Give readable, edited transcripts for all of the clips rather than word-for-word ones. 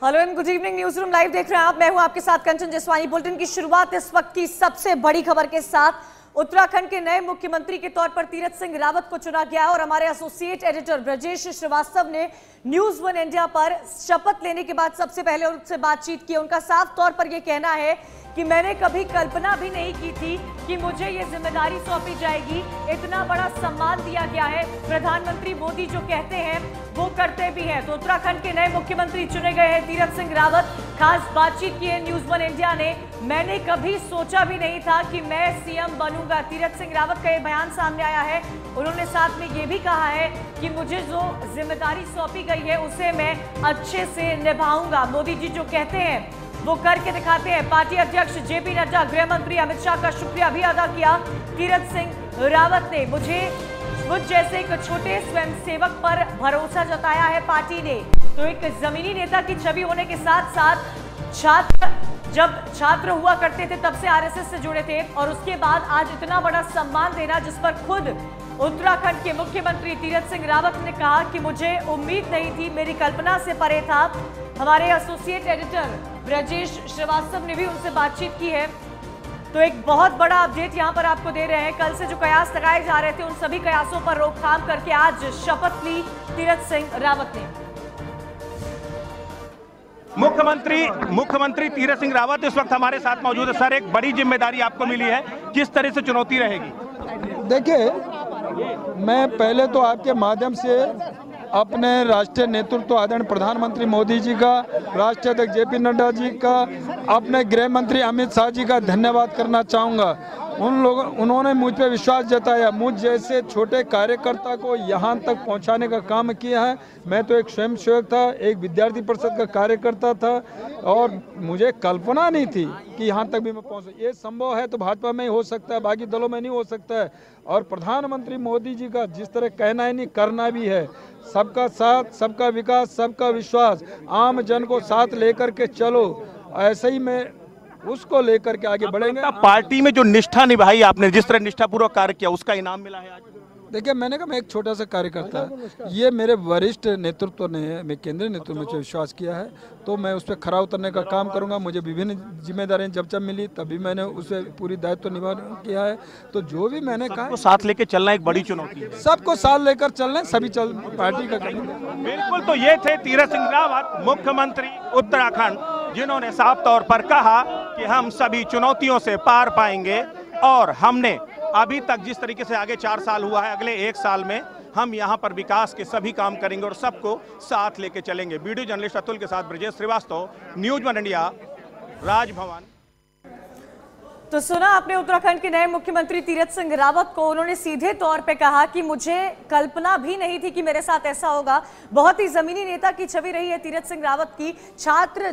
Hello and good evening, news room live देख रहे हैं आप। मैं हूं आपके साथ कंचन जसवानी। बुलेटिन की शुरुआत इस वक्त की सबसे बड़ी खबर के साथ। उत्तराखंड के नए मुख्यमंत्री के तौर पर तीरथ सिंह रावत को चुना गया और हमारे एसोसिएट एडिटर ब्रजेश श्रीवास्तव ने न्यूज वन इंडिया पर शपथ लेने के बाद सबसे पहले उनसे बातचीत की। उनका साफ तौर पर यह कहना है कि मैंने कभी कल्पना भी नहीं की थी कि मुझे ये जिम्मेदारी सौंपी जाएगी। इतना बड़ा सम्मान दिया गया है। प्रधानमंत्री मोदी जो कहते हैं वो करते भी हैं। तो उत्तराखंड के नए मुख्यमंत्री चुने गए हैं तीरथ सिंह रावत। खास बातचीत की है न्यूज वन इंडिया ने। मैंने कभी सोचा भी नहीं था कि मैं सीएम बनूंगा। तीरथ सिंह रावत का ये बयान सामने आया है। उन्होंने साथ में ये भी कहा है कि मुझे जो जिम्मेदारी सौंपी गई है उसे मैं अच्छे से निभाऊंगा। मोदी जी जो कहते हैं वो करके दिखाते हैं। पार्टी अध्यक्ष जेपी नड्डा, गृह मंत्री अमित शाह का शुक्रिया भी अदा किया तीरथ सिंह रावत ने। मुझ जैसे एक छोटे स्वयंसेवक पर भरोसा जताया है पार्टी ने। तो एक जमीनी नेता की छवि होने के साथ साथ जब छात्र हुआ करते थे तब से आरएसएस से जुड़े थे और उसके बाद आज इतना बड़ा सम्मान देना, जिस पर खुद उत्तराखंड के मुख्यमंत्री तीरथ सिंह रावत ने कहा कि मुझे उम्मीद नहीं थी, मेरी कल्पना से परे था। हमारे एसोसिएट एडिटर ब्रजेश श्रीवास्तव ने भी उनसे बातचीत की है। तो एक बहुत बड़ा अपडेट यहां पर आपको दे रहे हैं। कल से जो कयास लगाए जा रहे थे उन सभी कयासों पर रोकथाम करके आज शपथ ली तीरथ सिंह रावत ने। मुख्यमंत्री तीरथ सिंह रावत इस वक्त हमारे साथ मौजूद है। सर, एक बड़ी जिम्मेदारी आपको मिली है, किस तरह से चुनौती रहेगी? देखिए, मैं पहले तो आपके माध्यम से अपने राष्ट्रीय नेतृत्व आदरणीय प्रधानमंत्री मोदी जी का, राष्ट्रीय अध्यक्ष जेपी नड्डा जी का, अपने गृह मंत्री अमित शाह जी का धन्यवाद करना चाहूँगा। उन्होंने मुझ पे विश्वास जताया। मुझ जैसे छोटे कार्यकर्ता को यहाँ तक पहुँचाने का काम किया है। मैं तो एक स्वयंसेवक था, एक विद्यार्थी परिषद का कार्यकर्ता था और मुझे कल्पना नहीं थी कि यहाँ तक भी मैं पहुँच। ये संभव है तो भाजपा में ही हो सकता है, बाकी दलों में नहीं हो सकता है। और प्रधानमंत्री मोदी जी का जिस तरह कहना है नहीं, करना भी है। सबका साथ, सबका विकास, सबका विश्वास, आम जन को साथ लेकर के चलो, ऐसे ही मैं उसको लेकर के आगे बढ़ेंगे। पार्टी में जो निष्ठा निभाई आपने, जिस तरह निष्ठापूर्वक कार्य किया, उसका इनाम मिला है आज। देखिए, मैंने कहा मैं एक छोटा सा कार्यकर्ता, ये मेरे वरिष्ठ नेतृत्व ने, मैं केंद्रीय नेतृत्व में विश्वास किया है तो मैं उस पर खरा उतरने का काम करूंगा। मुझे विभिन्न जिम्मेदारियां जब मिली तभी मैंने उसे पूरी दायित्व निभा किया है। तो जो भी मैंने कहा, साथ लेके चलना एक बड़ी चुनौती है। सबको साथ लेकर चलना, सभी पार्टी का करेंगे। बिल्कुल। तो ये थे तीरथ सिंह रावत, मुख्यमंत्री उत्तराखंड, जिन्होंने साफ तौर पर कहा कि हम सभी चुनौतियों से पार पाएंगे और हमने अभी तक जिस तरीके से आगे 4 साल हुआ है, अगले 1 साल में हम यहाँ पर विकास के सभी काम करेंगे और सबको साथ लेके चलेंगे। वीडियो जर्नलिस्ट अतुल के साथ Brajesh Srivastava, News One India, Rajbhavan. तो सुना आपने उत्तराखंड के नए मुख्यमंत्री तीरथ सिंह रावत को। उन्होंने सीधे तौर पे कहा कि मुझे कल्पना भी नहीं थी कि मेरे साथ ऐसा होगा। बहुत ही जमीनी नेता की छवि रही है तीरथ सिंह रावत की।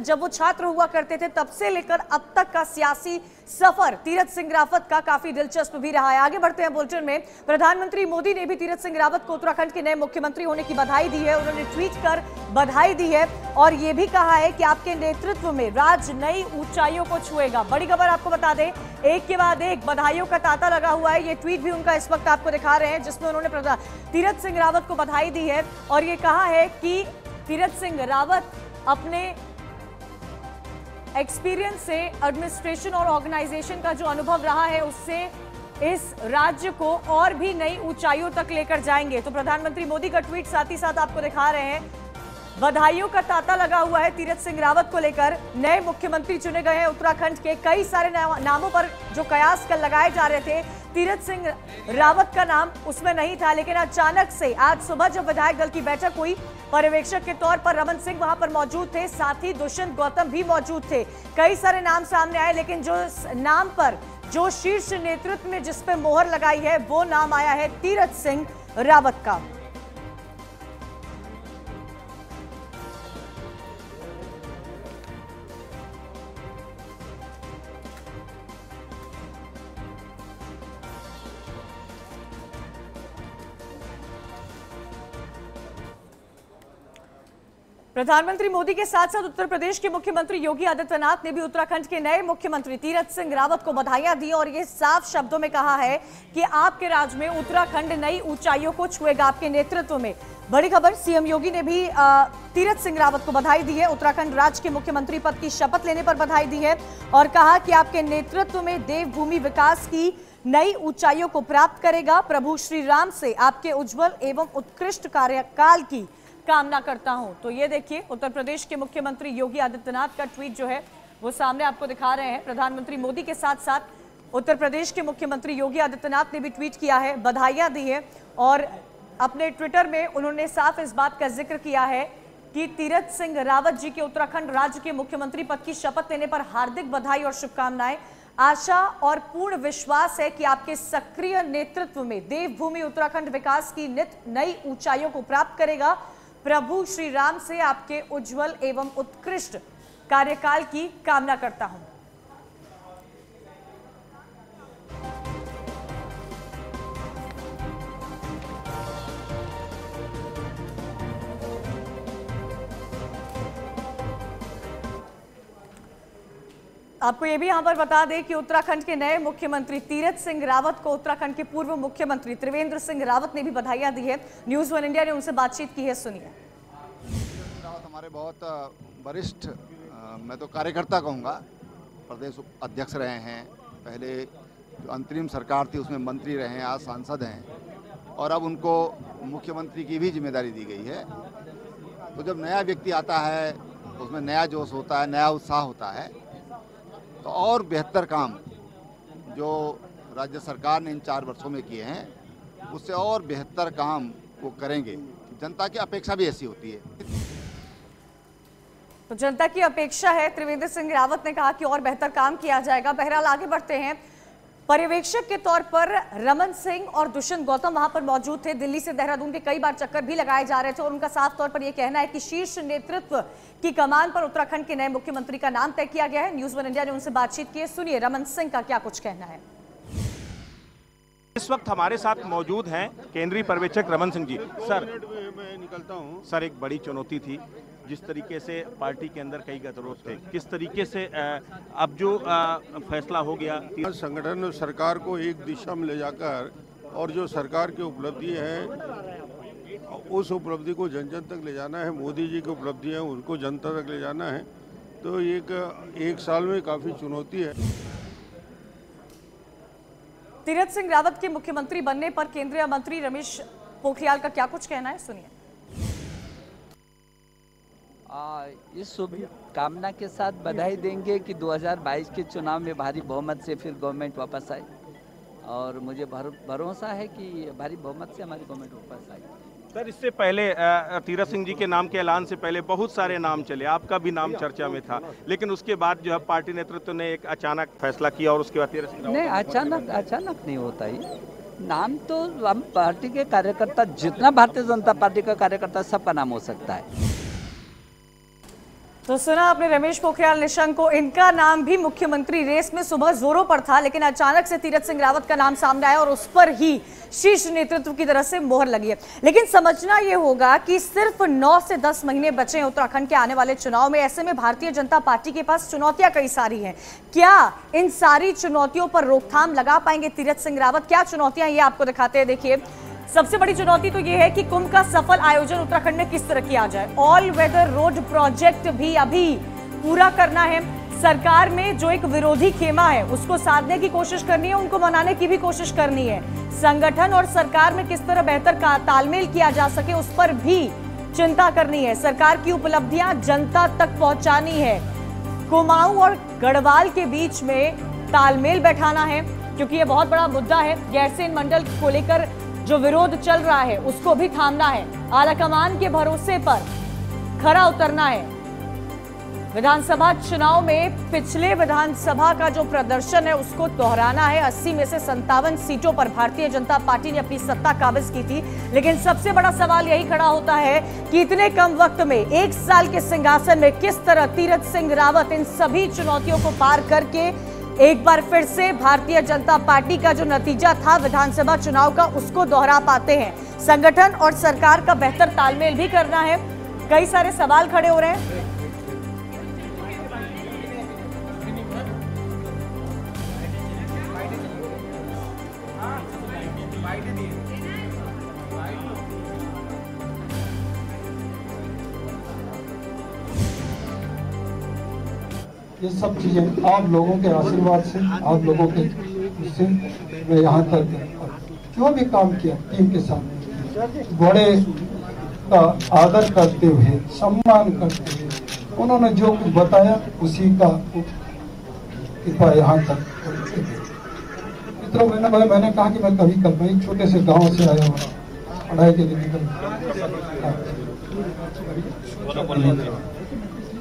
जब वो छात्र हुआ करते थे तब से लेकर अब तक का सियासी सफर तीरथ सिंह रावत का काफी दिलचस्प भी रहा है। आगे बढ़ते हैं बुलेटिन में। प्रधानमंत्री मोदी ने भी तीरथ सिंह रावत को उत्तराखंड के नए मुख्यमंत्री होने की बधाई दी है। उन्होंने ट्वीट कर बधाई दी है और ये भी कहा है कि आपके नेतृत्व में राज्य नई ऊंचाइयों को छुएगा। बड़ी खबर आपको बता दें, एक के बाद एक बधाइयों का तांता लगा हुआ है। ये ट्वीट भी उनका इस वक्त आपको दिखा रहे हैं, जिसमें उन्होंने तीरथ सिंह रावत को बधाई दी है और ये कहा है कि तीरथ सिंह रावत अपने एक्सपीरियंस से, एडमिनिस्ट्रेशन और ऑर्गेनाइजेशन का जो अनुभव रहा है उससे इस राज्य को और भी नई ऊंचाइयों तक लेकर जाएंगे। तो प्रधानमंत्री मोदी का ट्वीट साथ ही साथ आपको दिखा रहे हैं। बधाइयों का तांता लगा हुआ है तीरथ सिंह रावत को लेकर। नए मुख्यमंत्री चुने गए हैं उत्तराखंड के। कई सारे नामों पर जो कयास कल लगाए जा रहे थे, तीरथ सिंह रावत का नाम उसमें नहीं था, लेकिन अचानक से आज सुबह जब विधायक दल की बैठक हुई, पर्यवेक्षक के तौर पर रमन सिंह वहां पर मौजूद थे, साथ ही दुष्यंत गौतम भी मौजूद थे। कई सारे नाम सामने आए, लेकिन जो नाम पर जो शीर्ष नेतृत्व में जिस पे मोहर लगाई है वो नाम आया है तीरथ सिंह रावत का। प्रधानमंत्री मोदी के साथ साथ उत्तर प्रदेश के मुख्यमंत्री योगी आदित्यनाथ ने भी उत्तराखंड के नए मुख्यमंत्री तीरथ सिंह रावत को बधाइयां दी और ये साफ शब्दों में कहा है कि आपके राज्य में उत्तराखंड नई ऊंचाइयों को छुएगा आपके नेतृत्व में। बड़ी खबर, सीएम योगी ने भी तीरथ सिंह रावत को बधाई दी है। उत्तराखंड राज्य के मुख्यमंत्री पद की शपथ लेने पर बधाई दी है और कहा कि आपके नेतृत्व में देवभूमि विकास की नई ऊंचाइयों को प्राप्त करेगा। प्रभु श्री राम से आपके उज्जवल एवं उत्कृष्ट कार्यकाल की कामना करता हूं। तो ये देखिए, उत्तर प्रदेश के मुख्यमंत्री योगी आदित्यनाथ का ट्वीट जो है वो सामने आपको दिखा रहे हैं। प्रधानमंत्री मोदी के साथ साथ उत्तर प्रदेश के मुख्यमंत्री योगी आदित्यनाथ ने भी ट्वीट किया है, बधाइयां दी है और अपने ट्विटर में उन्होंने साफ इस बात का जिक्र किया है कि तीरथ सिंह रावत जी के उत्तराखंड राज्य के मुख्यमंत्री पद की शपथ लेने पर हार्दिक बधाई और शुभकामनाएं। आशा और पूर्ण विश्वास है कि आपके सक्रिय नेतृत्व में देवभूमि उत्तराखंड विकास की नित नई ऊंचाइयों को प्राप्त करेगा। प्रभु श्री राम से आपके उज्जवल एवं उत्कृष्ट कार्यकाल की कामना करता हूं। आपको ये भी यहां पर बता दें कि उत्तराखंड के नए मुख्यमंत्री तीरथ सिंह रावत को उत्तराखंड के पूर्व मुख्यमंत्री त्रिवेंद्र सिंह रावत ने भी बधाइयां दी है। न्यूज़ 1 इंडिया ने उनसे बातचीत की है, सुनिए। रावत हमारे बहुत वरिष्ठ, मैं तो कार्यकर्ता कहूँगा, प्रदेश अध्यक्ष रहे हैं। पहले जो अंतरिम सरकार थी उसमें मंत्री रहे हैं, आज सांसद हैं और अब उनको मुख्यमंत्री की भी जिम्मेदारी दी गई है। तो जब नया व्यक्ति आता है तो उसमें नया जोश होता है, नया उत्साह होता है। तो और बेहतर काम जो राज्य सरकार ने इन 4 वर्षों में किए हैं उससे और बेहतर काम वो करेंगे। जनता की अपेक्षा भी ऐसी होती है। तो जनता की अपेक्षा है, त्रिवेंद्र सिंह रावत ने कहा कि और बेहतर काम किया जाएगा। बहरहाल आगे बढ़ते हैं। पर्यवेक्षक के तौर पर रमन सिंह और दुष्यंत गौतम वहां पर मौजूद थे। दिल्ली से देहरादून के कई बार चक्कर भी लगाए जा रहे थे और उनका साफ तौर पर यह कहना है कि शीर्ष नेतृत्व की कमान पर उत्तराखंड के नए मुख्यमंत्री का नाम तय किया गया है। न्यूज़ 1 इंडिया ने उनसे बातचीत की है, सुनिए रमन सिंह का क्या कुछ कहना है। इस वक्त हमारे साथ मौजूद हैं केंद्रीय पर्यवेक्षक रमन सिंह जी। सर, मैं निकलता हूं। सर, एक बड़ी चुनौती थी, जिस तरीके से पार्टी के अंदर कई गतिरोध थे, किस तरीके से अब जो फैसला हो गया, संगठन और सरकार को एक दिशा में ले जाकर और जो सरकार की उपलब्धि है उस उपलब्धि को जन जन तक ले जाना है। मोदी जी की उपलब्धि है उनको जनता तक ले जाना है। तो एक साल में काफ़ी चुनौती है। तीरथ सिंह रावत के मुख्यमंत्री बनने पर केंद्रीय मंत्री रमेश पोखरियाल का क्या कुछ कहना है, सुनिए। इस शुभ कामना के साथ बधाई देंगे कि 2022 के चुनाव में भारी बहुमत से फिर गवर्नमेंट वापस आए और मुझे भरोसा है कि भारी बहुमत से हमारी गवर्नमेंट वापस आएगी। सर, इससे पहले तीरथ सिंह जी के नाम के ऐलान से पहले बहुत सारे नाम चले, आपका भी नाम चर्चा में था, लेकिन उसके बाद जो है पार्टी नेतृत्व ने एक अचानक फैसला किया और उसके बाद तीरथ सिंह नहीं, अचानक नहीं होता ये नाम। तो हम पार्टी के कार्यकर्ता, जितना भारतीय जनता पार्टी का कार्यकर्ता, सबका नाम हो सकता है। तो सुना आपने रमेश पोखरियाल निशंक को, इनका नाम भी मुख्यमंत्री रेस में सुबह जोरों पर था, लेकिन अचानक से तीरथ सिंह रावत का नाम सामने आया और उस पर ही शीर्ष नेतृत्व की तरफ से मोहर लगी है। लेकिन समझना यह होगा कि सिर्फ 9 से 10 महीने बचे हैं उत्तराखंड के आने वाले चुनाव में। ऐसे में भारतीय जनता पार्टी के पास चुनौतियां कई सारी हैं। क्या इन सारी चुनौतियों पर रोकथाम लगा पाएंगे तीरथ सिंह रावत? क्या चुनौतियां, ये आपको दिखाते हैं। देखिए, सबसे बड़ी चुनौती तो ये है कि कुंभ का सफल आयोजन उत्तराखंड में किस तरह किया जाए। ऑल वेदर रोड प्रोजेक्ट भी अभी पूरा करना है। सरकार में जो एक विरोधी खेमा है उसको साधने की कोशिश करनी है, उनको मनाने की भी कोशिश करनी है। संगठन और सरकार में किस तरह बेहतर तालमेल किया जा सके उस पर भी चिंता करनी है। सरकार की उपलब्धियां जनता तक पहुंचानी है। कुमाऊं और गढ़वाल के बीच में तालमेल बैठाना है, क्योंकि ये बहुत बड़ा मुद्दा है। गैरसैंण मंडल को लेकर जो विरोध चल रहा है उसको भी थामना है। आलाकमान के भरोसे पर खरा उतरना है। विधानसभा चुनाव में पिछले विधानसभा का जो प्रदर्शन है उसको दोहराना है। 80 में से 57 सीटों पर भारतीय जनता पार्टी ने अपनी सत्ता काबिज की थी, लेकिन सबसे बड़ा सवाल यही खड़ा होता है कि इतने कम वक्त में 1 साल के सिंहासन में किस तरह तीरथ सिंह रावत इन सभी चुनौतियों को पार करके एक बार फिर से भारतीय जनता पार्टी का जो नतीजा था विधानसभा चुनाव का उसको दोहरा पाते हैं। संगठन और सरकार का बेहतर तालमेल भी करना है। कई सारे सवाल खड़े हो रहे हैं। ये सब चीजें आप लोगों के आशीर्वाद से, आप लोगों के उससे मैं यहाँ तक जो भी काम किया टीम के साथ, बड़े का आदर करते हुए, सम्मान करते हुए, उन्होंने जो कुछ बताया उसी का कृपा यहाँ तक। मित्रों, मैंने कहा कि मैं कभी कल एक छोटे से गांव से आया हूँ, पढ़ाई के लिए निकल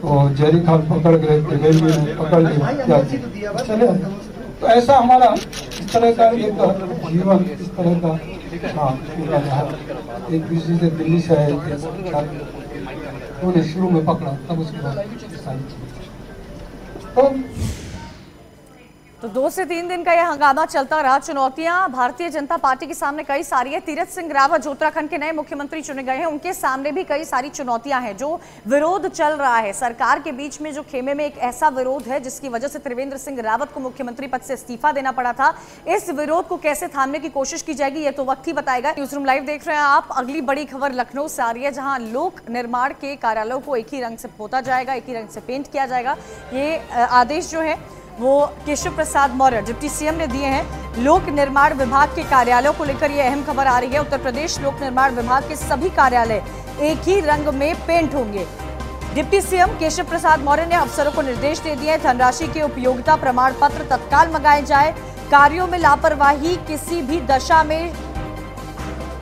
तो जहरी खाल पकड़ गए, रेलवे ने पकड़ लिया, क्या चले। तो ऐसा हमारा इस तरह का एक जीवन, इस तरह का पूरा रहा। एक दूसरे से दिल्ली से आए थे, उन्होंने शुरू में पकड़ा, तब उसके बाद तो 2 से 3 दिन का यह हंगामा चलता रहा। चुनौतियां भारतीय जनता पार्टी के सामने कई सारी है। तीरथ सिंह रावत जो उत्तराखंड के नए मुख्यमंत्री चुने गए हैं, उनके सामने भी कई सारी चुनौतियां हैं। जो विरोध चल रहा है सरकार के बीच में, जो खेमे में एक ऐसा विरोध है जिसकी वजह से त्रिवेंद्र सिंह रावत को मुख्यमंत्री पद से इस्तीफा देना पड़ा था। इस विरोध को कैसे थामने की कोशिश की जाएगी, ये तो वक्त ही बताएगा। न्यूज रूम लाइव देख रहे हैं आप। अगली बड़ी खबर लखनऊ से आ रही है, जहां लोक निर्माण के कार्यालयों को एक ही रंग से पोता जाएगा, एक ही रंग से पेंट किया जाएगा। ये आदेश जो है वो केशव प्रसाद मौर्य डिप्टी सीएम ने दिए हैं। लोक निर्माण विभाग के कार्यालयों को लेकर यह अहम खबर आ रही है। उत्तर प्रदेश लोक निर्माण विभाग के सभी कार्यालय एक ही रंग में पेंट होंगे। डिप्टी सीएम केशव प्रसाद मौर्य ने अफसरों को निर्देश दे दिए। धनराशि के उपयोगिता प्रमाण पत्र तत्काल मंगाए जाए। कार्यों में लापरवाही किसी भी दशा में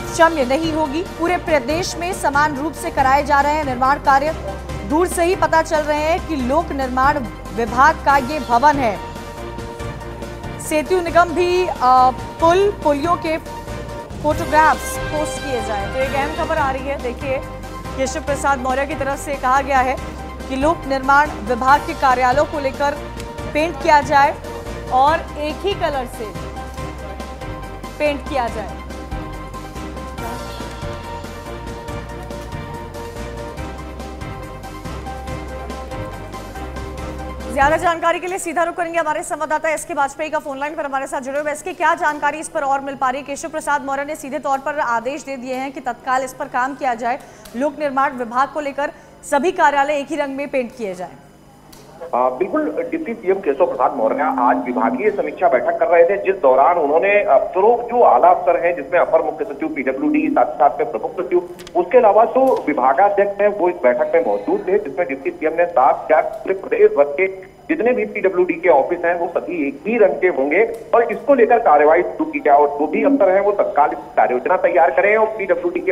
क्षम्य नहीं होगी। पूरे प्रदेश में समान रूप से कराए जा रहे हैं निर्माण कार्य। दूर से ही पता चल रहे हैं कि लोक निर्माण विभाग का ये भवन है। सेतु निगम भी पुलियों के फोटोग्राफ्स पोस्ट किए जाए। तो एक अहम खबर आ रही है। देखिए, केशव प्रसाद मौर्य की तरफ से कहा गया है कि लोक निर्माण विभाग के कार्यालयों को लेकर पेंट किया जाए और एक ही कलर से पेंट किया जाए। ज्यादा जानकारी के लिए सीधा रुख करेंगे हमारे संवाददाता एसके वाजपेयी का फोन लाइन पर हमारे साथ जुड़े हुए। एसके, क्या जानकारी इस पर और मिल पा रही है? केशव प्रसाद मौर्य ने सीधे तौर पर आदेश दे दिए हैं कि तत्काल इस पर काम किया जाए। लोक निर्माण विभाग को लेकर सभी कार्यालय एक ही रंग में पेंट किए जाए। बिल्कुल, डिप्टी सीएम केशव प्रसाद मौर्य आज विभागीय समीक्षा बैठक कर रहे थे, जिस दौरान उन्होंने अफसरों जो आला अफसर हैं, जिसमें अपर मुख्य सचिव पीडब्ल्यूडी, साथ में प्रमुख सचिव, उसके अलावा जो विभागाध्यक्ष हैं वो इस बैठक में मौजूद थे, जिसमें डिप्टी सीएम ने साफ किया पूरे प्रदेश भर के जितने भी पीडब्ल्यूडी के ऑफिस हैं वो सभी एक ही रंग के होंगे और इसको लेकर कार्रवाई शुरू की जाए और जो भी अफसर हैं वो तत्काल कार्य योजना तैयार करें और पीडब्ल्यूडी के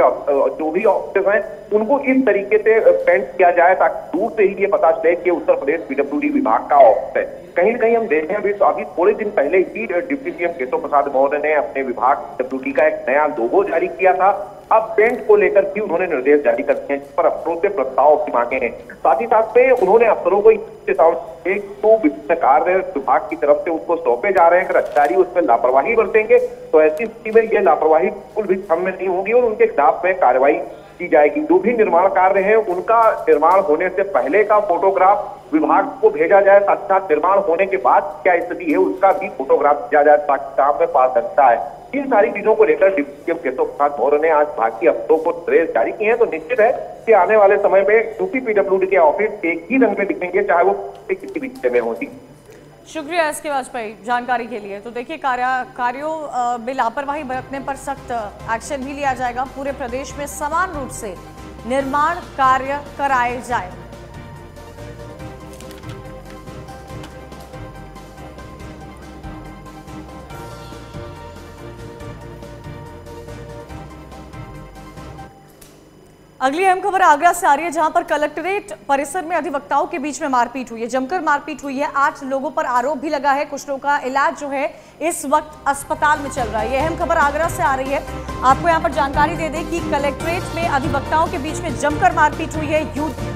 जो भी ऑफिस हैं उनको इस तरीके से पेंट किया जाए ताकि दूर से ही ये पता चले कि उत्तर प्रदेश पीडब्ल्यूडी विभाग का ऑफिस है। कहीं न कहीं हम देखें अभी थोड़े दिन पहले ही डिप्टी सीएम केशव प्रसाद मौर्य ने अपने विभाग पीडब्ल्यूडी का एक नया लोगो जारी किया था। अब पेंट को लेकर भी उन्होंने निर्देश जारी कर दिए हैं, जिस पर अफसरों से प्रस्ताव भी मांगे हैं। साथ ही साथ में उन्होंने अफसरों को एक तो विभिन्न कार्य विभाग की तरफ से उसको सौंपे जा रहे हैं। अगर अधिकारी उसमें लापरवाही बरतेंगे तो ऐसी स्थिति में यह लापरवाही बिल्कुल भी क्षम्य नहीं होगी और उनके खिलाफ में कार्रवाई की जाएगी। जो भी निर्माण कार्य है उनका निर्माण होने से पहले का फोटोग्राफ विभाग को भेजा जाए, साथ ही साथ निर्माण होने के बाद क्या स्थिति है उसका भी फोटोग्राफ दिया जाए ताकि काम में पारदर्शिता है। इन सारी चीजों को लेकर डिप्टी सीएम केशव प्रसाद मौर्य ने आज विभागीय अफसरों को निर्देश जारी किए हैं। तो निश्चित है कि आने वाले समय में यूपी पीडब्ल्यूडी के ऑफिस एक ही रंग में दिखेंगे, चाहे वो किसी भी जिले में होती। शुक्रिया एसके वाजपेयी जानकारी के लिए। तो देखिए, कार्यों में लापरवाही बरतने पर सख्त एक्शन भी लिया जाएगा। पूरे प्रदेश में समान रूप से निर्माण कार्य कराए जाए। अगली अहम खबर आगरा से आ रही है, जहां पर कलेक्ट्रेट परिसर में अधिवक्ताओं के बीच में मारपीट हुई है। जमकर मारपीट हुई है। 8 लोगों पर आरोप भी लगा है। कुछ लोगों का इलाज जो है इस वक्त अस्पताल में चल रहा है। यह अहम खबर आगरा से आ रही है। आपको यहां पर जानकारी दे दें कि कलेक्ट्रेट में अधिवक्ताओं के बीच में जमकर मारपीट हुई है।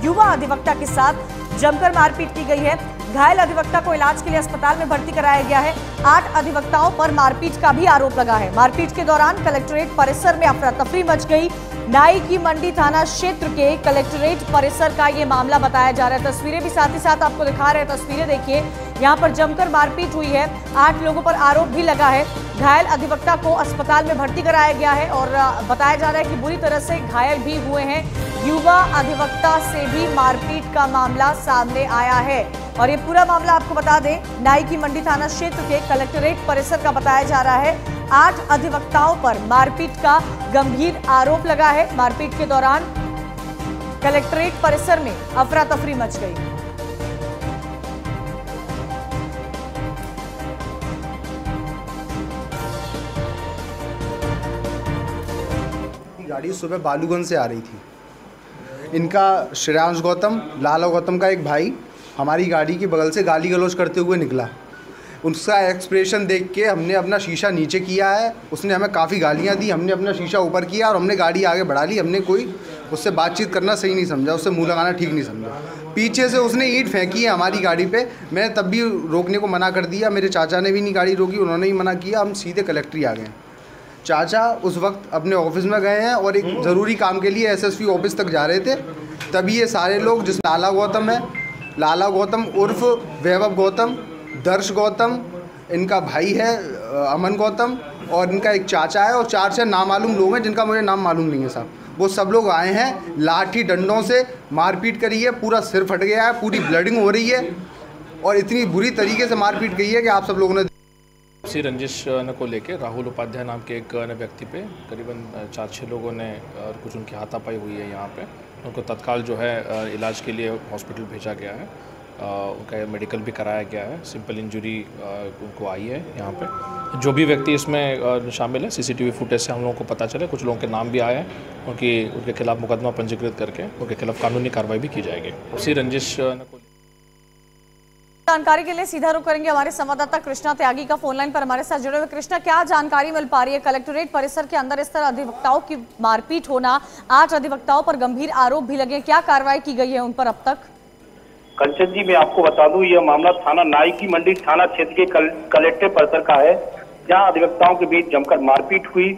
युवा अधिवक्ता के साथ जमकर मारपीट की गई है। घायल अधिवक्ता को इलाज के लिए अस्पताल में भर्ती कराया गया है। 8 अधिवक्ताओं पर मारपीट का भी आरोप लगा है। मारपीट के दौरान कलेक्ट्रेट परिसर में अफरा तफरी मच गई। नाई की मंडी थाना क्षेत्र के कलेक्ट्रेट परिसर का ये मामला बताया जा रहा है। तस्वीरें भी साथ ही साथ आपको दिखा रहे हैं। तस्वीरें देखिए, यहाँ पर जमकर मारपीट हुई है। 8 लोगों पर आरोप भी लगा है। घायल अधिवक्ता को अस्पताल में भर्ती कराया गया है और बताया जा रहा है कि बुरी तरह से घायल भी हुए हैं। युवा अधिवक्ता से भी मारपीट का मामला सामने आया है और ये पूरा मामला आपको बता दें, नाई की मंडी थाना क्षेत्र के कलेक्ट्रेट परिसर का बताया जा रहा है। 8 अधिवक्ताओं पर मारपीट का गंभीर आरोप लगा है। मारपीट के दौरान कलेक्ट्रेट परिसर में अफरा तफरी मच गई। गाड़ी सुबह बालूगंज से आ रही थी। इनका श्रेयांश गौतम, लाला गौतम का एक भाई हमारी गाड़ी के बगल से गाली गलौज करते हुए निकला। उसका एक्सप्रेशन देख के हमने अपना शीशा नीचे किया है। उसने हमें काफ़ी गालियां दी। हमने अपना शीशा ऊपर किया और हमने गाड़ी आगे बढ़ा ली। हमने कोई उससे बातचीत करना सही नहीं समझा, उससे मुंह लगाना ठीक नहीं समझा। पीछे से उसने ईंट फेंकी है हमारी गाड़ी पे। मैंने तब भी रोकने को मना कर दिया। मेरे चाचा ने भी नहीं गाड़ी रोकी, उन्होंने ही मना किया। हम सीधे कलेक्ट्री आ गए। चाचा उस वक्त अपने ऑफिस में गए हैं और एक ज़रूरी काम के लिए एसएसपी ऑफिस तक जा रहे थे। तभी ये सारे लोग, जिस लाला गौतम है, लाला गौतम उर्फ वैभव गौतम, दर्श गौतम, इनका भाई है अमन गौतम और इनका एक चाचा है और 4 नामालूम लोग हैं जिनका मुझे नाम मालूम नहीं है साहब। वो सब लोग आए हैं, लाठी डंडों से मारपीट करी है। पूरा सिर फट गया है, पूरी ब्लडिंग हो रही है और इतनी बुरी तरीके से मारपीट की है कि आप सब लोगों ने आपसी रंजिश को लेके राहुल उपाध्याय नाम के एक व्यक्ति पे करीबन 4-6 लोगों ने और कुछ उनकी हाथापाई हुई है। यहाँ पे उनको तत्काल जो है इलाज के लिए हॉस्पिटल भेजा गया है। उनका मेडिकल भी कराया गया है। सिंपल इंजरी उनको आई है। यहाँ पे जो भी व्यक्ति इसमें शामिल है, सीसीटीवी फुटेज से हम लोगों को पता चले। कुछ लोगों के नाम भी आए हैं। उनके खिलाफ मुकदमा पंजीकृत करके उनके खिलाफ कानूनी कार्रवाई भी की जाएगी। आपसी रंजिश जानकारी के लिए सीधा रुख करेंगे हमारे संवाददाता कृष्णा त्यागी का फोन लाइन पर हमारे साथ जुड़े हुए। कृष्णा, क्या जानकारी मिल पा रही है? कलेक्ट्रेट परिसर के अंदर इस तरह अधिवक्ताओं की मारपीट होना, 8 अधिवक्ताओं पर गंभीर आरोप भी लगे, क्या कार्रवाई की गई है उन पर अब तक? कंचन जी, मैं आपको बता दूं, यह मामला थाना नाई की मंडी थाना क्षेत्र के कलेक्ट्रेट परिसर का है, जहां अधिवक्ताओं के बीच जमकर मारपीट हुई,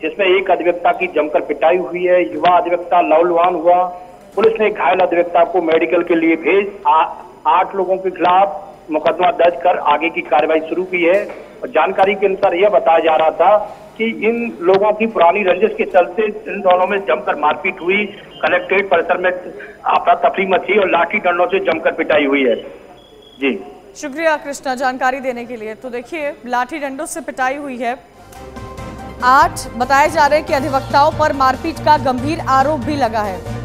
जिसमें एक अधिवक्ता की जमकर पिटाई हुई है। युवा अधिवक्ता लहूलुहान हुआ। पुलिस ने घायल अधिवक्ता को मेडिकल के लिए भेज 8 लोगों के खिलाफ मुकदमा दर्ज कर आगे की कार्रवाई शुरू की है। और जानकारी के अनुसार यह बताया जा रहा था कि इन लोगों की पुरानी रंजिश के चलते इन दोनों में जमकर मारपीट हुई। कलेक्ट्रेट परिसर में अफरा तफरी मची और लाठी डंडों से जमकर पिटाई हुई है। जी शुक्रिया कृष्णा जानकारी देने के लिए। तो देखिए, लाठी डंडों से पिटाई हुई है। 8 बताए जा रहे हैं कि अधिवक्ताओं पर मारपीट का गंभीर आरोप भी लगा है।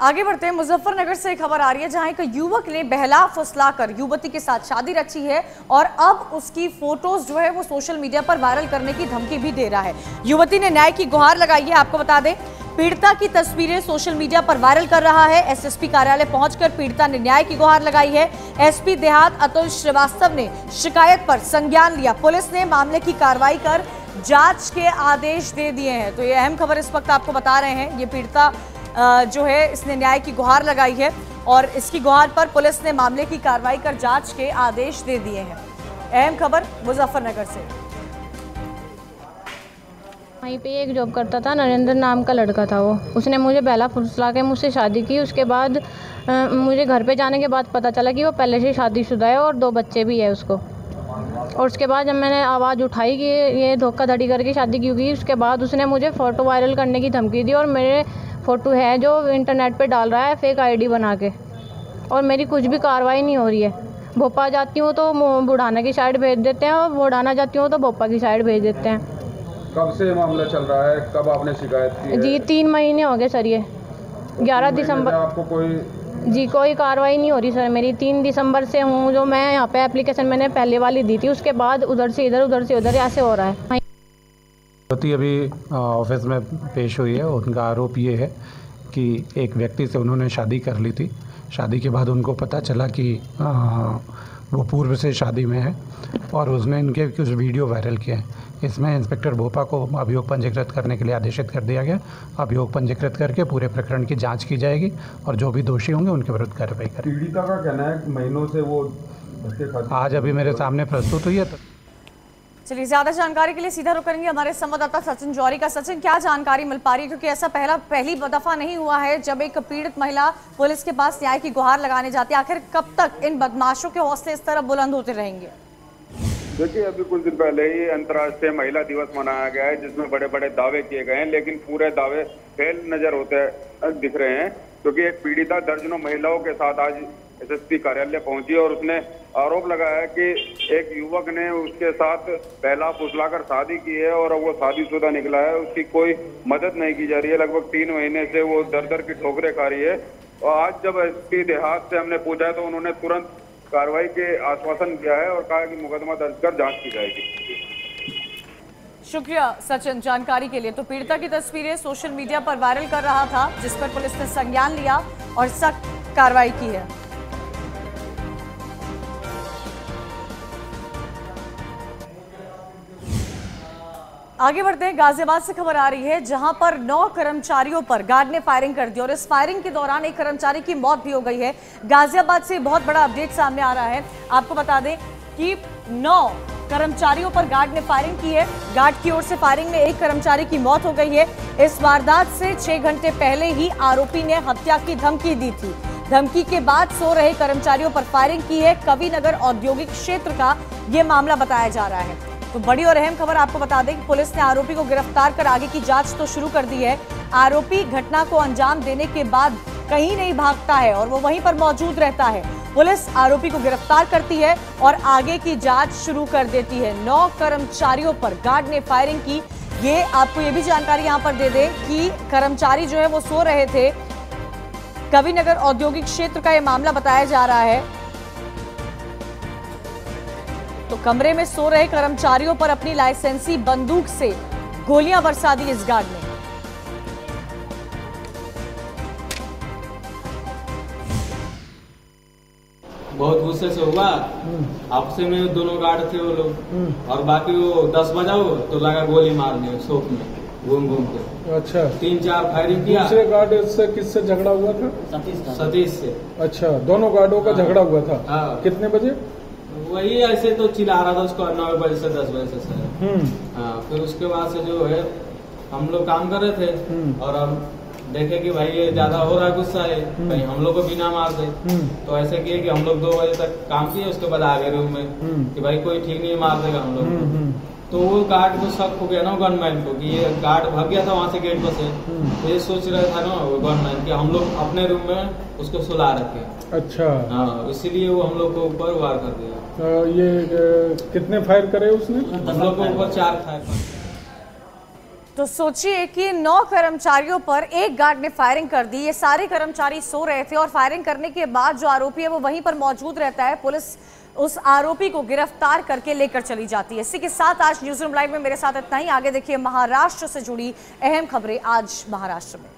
आगे बढ़ते हैं, मुजफ्फरनगर से एक खबर आ रही है जहां एक युवक ने बहला फुसलाकर युवती के साथ शादी रची है और अब उसकी फोटोज जो है वो सोशल मीडिया पर वायरल करने की धमकी भी दे रहा है। युवती ने न्याय की गुहार लगाई है। आपको बता दें, पीड़िता की तस्वीरें सोशल मीडिया पर वायरल कर रहा है। एसएसपी कार्यालय पहुंचकर पीड़िता ने न्याय की गुहार लगाई है। एसपी देहात अतुल श्रीवास्तव ने शिकायत पर संज्ञान लिया। पुलिस ने मामले की कार्रवाई कर जांच के आदेश दे दिए हैं। तो ये अहम खबर इस वक्त आपको बता रहे हैं। ये पीड़िता जो है इसने न्याय की गुहार लगाई है और इसकी गुहार पर पुलिस ने मामले की कार्रवाई कर जांच के आदेश दे दिए हैं। अहम खबर मुजफ्फरनगर से। वहीं पे एक जॉब करता था, नरेंद्र नाम का लड़का था वो। उसने मुझे बहला फुसला के मुझसे शादी की। उसके बाद मुझे घर पे जाने के बाद पता चला कि वो पहले से शादीशुदा है और 2 बच्चे भी है उसको। और उसके बाद जब मैंने आवाज़ उठाई कि ये धोखाधड़ी करके शादी क्यों की, उसके बाद उसने मुझे फ़ोटो वायरल करने की धमकी दी और मेरे फ़ोटो है जो इंटरनेट पे डाल रहा है फेक आईडी बना के, और मेरी कुछ भी कार्रवाई नहीं हो रही है। भोपाल जाती हूँ तो बुढ़ाना की साइड भेज देते हैं और बुढ़ाना जाती हूँ तो भोपाल की साइड भेज देते हैं। कब से मामला चल रहा है? कब आपने शिकायत की है? जी 3 महीने हो गए सर। ये 11 दिसंबर आपको जी कोई कार्रवाई नहीं हो रही सर मेरी। 3 दिसंबर से हूँ जो मैं यहाँ पे एप्लीकेशन मैंने पहले वाली दी थी, उसके बाद उधर से इधर ऐसे हो रहा है। अभी ऑफिस में पेश हुई है। उनका आरोप ये है कि एक व्यक्ति से उन्होंने शादी कर ली थी। शादी के बाद उनको पता चला कि वो पूर्व से शादी में है और उसने इनके कुछ वीडियो वायरल किए हैं। इसमें इंस्पेक्टर भोपा को अभियोग पंजीकृत करने के लिए आदेशित कर दिया गया। अभियोग पंजीकृत करके पूरे प्रकरण की जांच की जाएगी और जो भी दोषी होंगे उनके विरुद्ध कार्रवाई करेंगे। पीड़िता का कहना है महीनों से वो आज अभी मेरे सामने प्रस्तुत हुई है। चलिए, ज्यादा जानकारी के लिए सीधा रुक करेंगे हमारे संवाददाता सचिन जौहरी का। सचिन, क्या जानकारी मिल पा रही है, क्योंकि ऐसा पहली दफा नहीं हुआ है जब एक पीड़ित महिला पुलिस के पास न्याय की गुहार लगाने जाती है। आखिर कब तक इन बदमाशों के हौसले इस तरह बुलंद होते रहेंगे? देखिए, अभी कुछ दिन पहले ही अंतर्राष्ट्रीय महिला दिवस मनाया गया है, जिसमें बड़े बड़े दावे किए गए हैं, लेकिन पूरे दावे फेल नजर होते दिख रहे हैं, क्योंकि एक पीड़िता दर्जनों महिलाओं के साथ आज एसएसपी कार्यालय पहुंची और उसने आरोप लगाया कि एक युवक ने उसके साथ बहला फुसलाकर शादी की है और वो शादीशुदा निकला है। उसकी कोई मदद नहीं की जा रही है। लगभग 3 महीने से वो दर दर की ठोकरें खा रही है। और आज जब एसपी देहात से हमने पूछा तो उन्होंने तुरंत कार्रवाई के आश्वासन दिया है और कहा कि मुकदमा दर्ज कर जांच की जाएगी। शुक्रिया सचिन जानकारी के लिए। तो पीड़िता की तस्वीरें सोशल मीडिया पर वायरल कर रहा था, जिस पर पुलिस ने संज्ञान लिया और सख्त कार्रवाई की है। आगे बढ़ते हैं, गाजियाबाद से खबर आ रही है, जहां पर 9 कर्मचारियों पर गार्ड ने फायरिंग कर दी और इस फायरिंग के दौरान एक कर्मचारी की मौत भी हो गई है। गाजियाबाद से बहुत बड़ा अपडेट सामने आ रहा है। आपको बता दें कि 9 कर्मचारियों पर गार्ड ने फायरिंग की है। गार्ड की ओर से फायरिंग में एक कर्मचारी की मौत हो गई है। इस वारदात से 6 घंटे पहले ही आरोपी ने हत्या की धमकी दी थी। धमकी के बाद सो रहे कर्मचारियों पर फायरिंग की है। कविनगर औद्योगिक क्षेत्र का ये मामला बताया जा रहा है। तो बड़ी और अहम खबर आपको बता दें कि पुलिस ने आरोपी को गिरफ्तार कर आगे की जांच तो शुरू कर दी है। आरोपी घटना को अंजाम देने के बाद कहीं नहीं भागता है और वो वहीं पर मौजूद रहता है। पुलिस आरोपी को गिरफ्तार करती है और आगे की जांच शुरू कर देती है। 9 कर्मचारियों पर गार्ड ने फायरिंग की। ये आपको ये भी जानकारी यहाँ पर दे दें कि कर्मचारी जो है वो सो रहे थे। कविनगर औद्योगिक क्षेत्र का ये मामला बताया जा रहा है। तो कमरे में सो रहे कर्मचारियों पर अपनी लाइसेंसी बंदूक से गोलियां बरसा दी इस गार्ड ने। बहुत गुस्से से हुआ। आपसे में दोनों गार्ड थे वो लोग और बाकी वो 10 बजा हो तो लगा गोली मारने शोक में घूम घूम के। अच्छा, 3-4 फायरिंग किया। दूसरे गार्ड से किससे झगड़ा हुआ था? सतीश से। अच्छा, दोनों गार्डों का झगड़ा हुआ था। हाँ। कितने बजे? वही ऐसे तो चिल्ला रहा था उसको 9 बजे से 10 बजे से। हाँ, फिर उसके बाद से जो है हम लोग काम कर रहे थे और हम देखे कि भाई ये ज्यादा हो रहा है गुस्सा है, कहीं हम लोग को भी ना मार दे। तो ऐसे किए कि हम लोग 2 बजे तक काम किए। उसके बाद आ गए रूम में कि भाई कोई ठीक नहीं मार देगा हम लोग। तो वो गार्ड को शक हो गया ना गनमैन को कि ये गार्ड भाग गया था वहां से गेट पर से। तो ये सोच रहा था ना वो गनमैन कि हम लोग अपने रूम में उसको सुला रखे। अच्छा, हाँ, इसीलिए वो हम लोग को ऊपर वार कर दिया। ये कितने फायर करे उसने? हम लोग को ऊपर 4 फायर। तो सोचिए कि 9 कर्मचारियों पर एक गार्ड ने फायरिंग कर दी। ये सारे कर्मचारी सो रहे थे और फायरिंग करने के बाद जो आरोपी है वो वहीं पर मौजूद रहता है। पुलिस उस आरोपी को गिरफ्तार करके लेकर चली जाती है। इसी के साथ आज न्यूज़रूम लाइव में मेरे साथ इतना ही। आगे देखिए महाराष्ट्र से जुड़ी अहम खबरें आज महाराष्ट्र में।